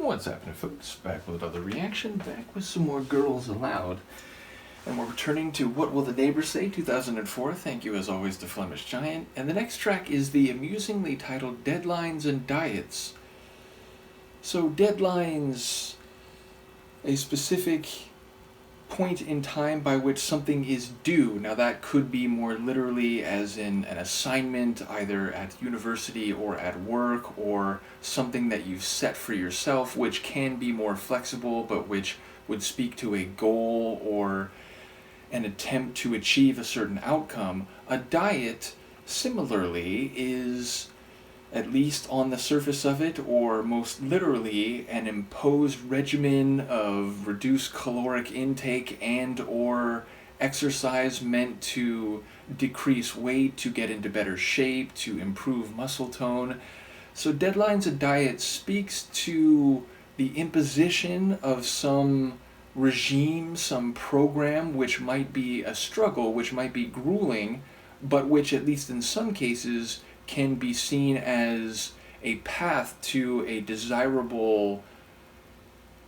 What's happening, folks? Back with another reaction, back with some more Girls Aloud. And we're returning to What Will the Neighbours Say, 2004. Thank you, as always, to Flemish Giant. And the next track is the amusingly titled Deadlines and Diets. So, deadlines, a specific point in time by which something is due. Now, that could be more literally as in an assignment, either at university or at work, or something that you've set for yourself, which can be more flexible, but which would speak to a goal or an attempt to achieve a certain outcome. A diet, similarly, is, at least on the surface of it, or most literally, an imposed regimen of reduced caloric intake and or exercise meant to decrease weight, to get into better shape, to improve muscle tone. So Deadlines and Diet speaks to the imposition of some regime, some program, which might be a struggle, which might be grueling, but which, at least in some cases, can be seen as a path to a desirable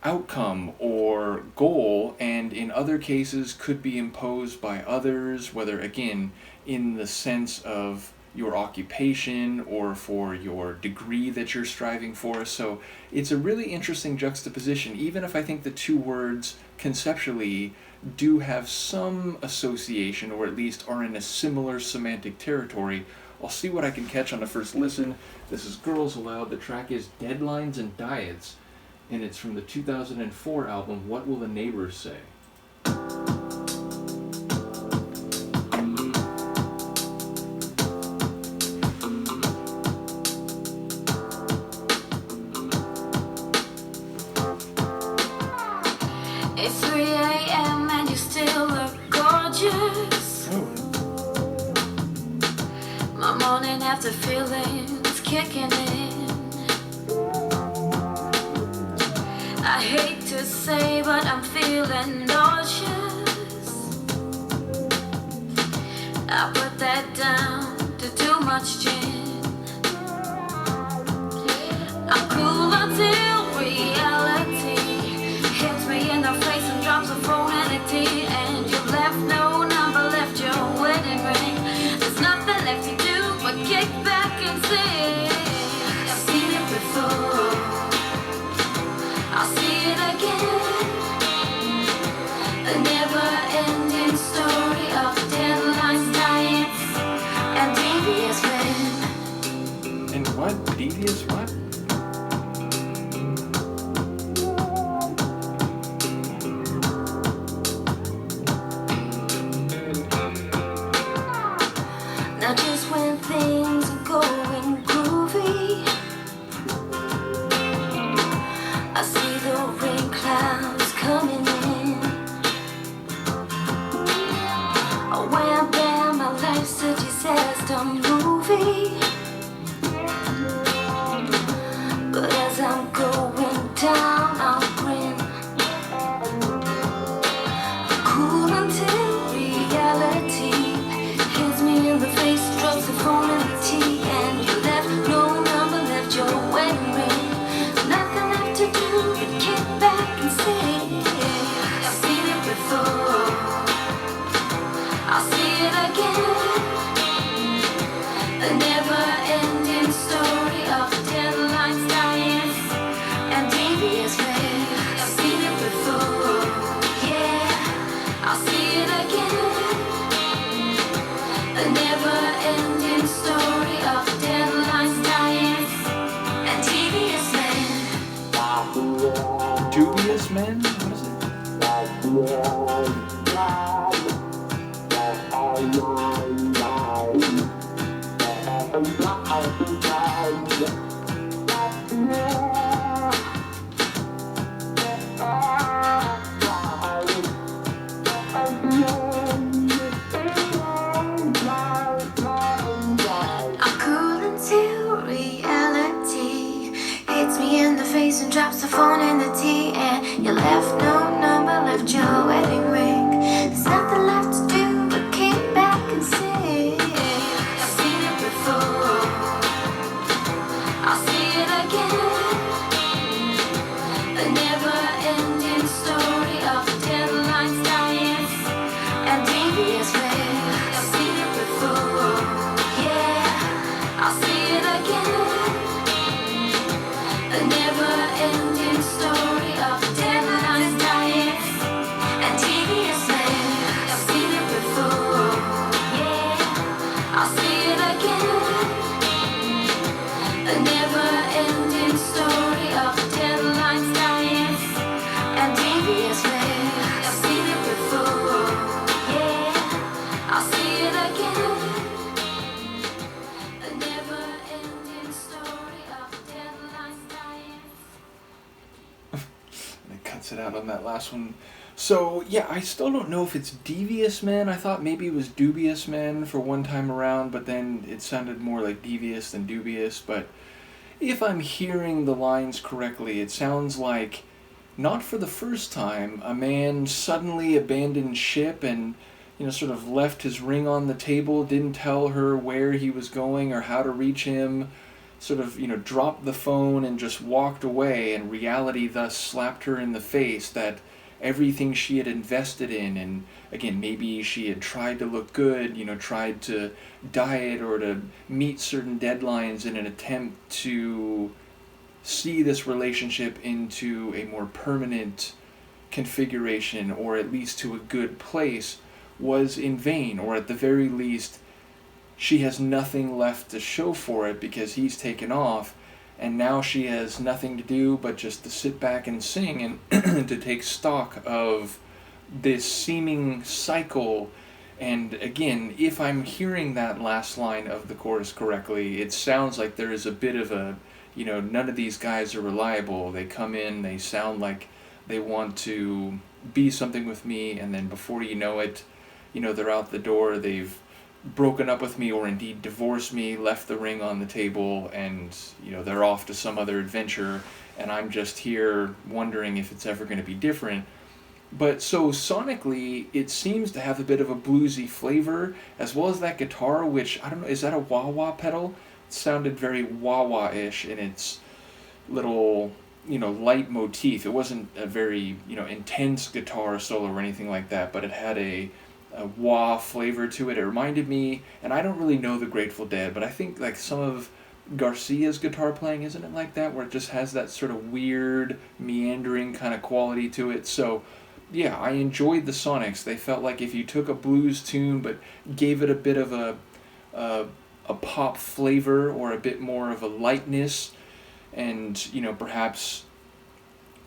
outcome or goal, and in other cases could be imposed by others, whether, again, in the sense of your occupation or for your degree that you're striving for. So it's a really interesting juxtaposition, even if I think the two words conceptually do have some association, or at least are in a similar semantic territory. I'll see what I can catch on the first listen. This is Girls Aloud. The track is Deadlines and Diets, and it's from the 2004 album What Will the Neighbours Say? It's 3 a.m. and you still look gorgeous. My morning after feelings kicking in. I hate to say, but I'm feeling nauseous. I put that down to too much gin. I'm cool until reality hits me in the face and drops the phone and a tea. And you left no number, left your wedding ring. There's nothing left to do but kick back and sing. I've seen it before, I'll see it again. A never-ending story of deadlines, diets, and devious men. And what? Devious what? Now just when things are going groovy, I see the rain clouds coming in. Oh, wham bam, my life's a disaster movie. But as I'm going down, I'll grin. Cool until reality hits me in the face, drops the phone and the tea. And you left no number, left your wedding ring. Nothing left to do but kick back and sing. I've seen it before, I'll see it again. A never-ending story of deadlines, diets, and devious men. I've seen it before, yeah, I'll see it again. A never-ending story of deadlines, diets, and devious men. Dubious Men? What is it? I'm cool until reality hits me in the face and drops the phone and the tea. And you left no number, left your wedding ring. There's nothing left to do but kick back and sing. I've seen it before, I'll see it again. gets it out on that last one. So, yeah, I still don't know if it's Devious Men. I thought maybe it was Dubious Men for one time around, but then it sounded more like devious than dubious. But if I'm hearing the lines correctly, it sounds like, not for the first time, a man suddenly abandoned ship and, sort of left his ring on the table, didn't tell her where he was going or how to reach him, sort of, dropped the phone and just walked away, and reality thus slapped her in the face that everything she had invested in, and again, maybe she had tried to look good, tried to diet or to meet certain deadlines in an attempt to see this relationship into a more permanent configuration, or at least to a good place, was in vain, or at the very least, she has nothing left to show for it because he's taken off, and now she has nothing to do but just to sit back and sing and to take stock of this seeming cycle. And again, if I'm hearing that last line of the chorus correctly, it sounds like there is a bit of a, none of these guys are reliable. They come in, they sound like they want to be something with me, and then before you know it, they're out the door, they've broken up with me, or indeed divorced me, left the ring on the table, and they're off to some other adventure, and I'm just here wondering if it's ever going to be different. But so sonically, it seems to have a bit of a bluesy flavor, as well as that guitar, which, I don't know, is that a wah-wah pedal? It sounded very wah-wah-ish in its little, light motif. It wasn't a very, intense guitar solo or anything like that, but it had a wah flavor to it. It reminded me, and I don't really know the Grateful Dead, but I think like some of Garcia's guitar playing, isn't it like that, where it just has that sort of weird, meandering kind of quality to it. So yeah, I enjoyed the Sonics. They felt like if you took a blues tune but gave it a bit of a pop flavor, or a bit more of a lightness, and perhaps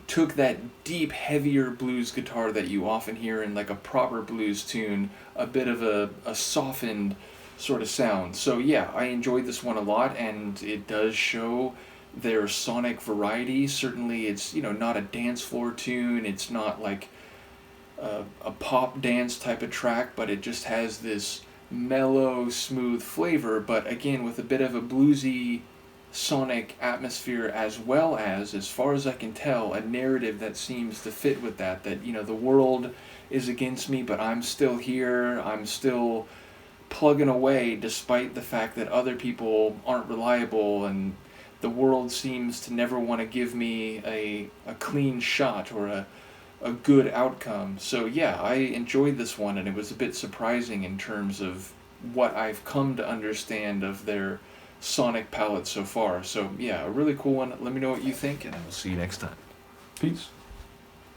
took that deep, heavier blues guitar that you often hear in like a proper blues tune, a bit of a softened sort of sound. So yeah, I enjoyed this one a lot, and it does show their sonic variety. Certainly it's, not a dance floor tune, it's not like a pop dance type of track, but it just has this mellow, smooth flavor, but again with a bit of a bluesy sonic atmosphere, as well as far as I can tell, a narrative that seems to fit with that, the world is against me, but I'm still here, I'm still plugging away despite the fact that other people aren't reliable, and the world seems to never want to give me a clean shot or a good outcome. So yeah, I enjoyed this one, and it was a bit surprising in terms of what I've come to understand of their sonic palette so far. So yeah, a really cool one. Let me know what you think, and I will see you next time. Peace.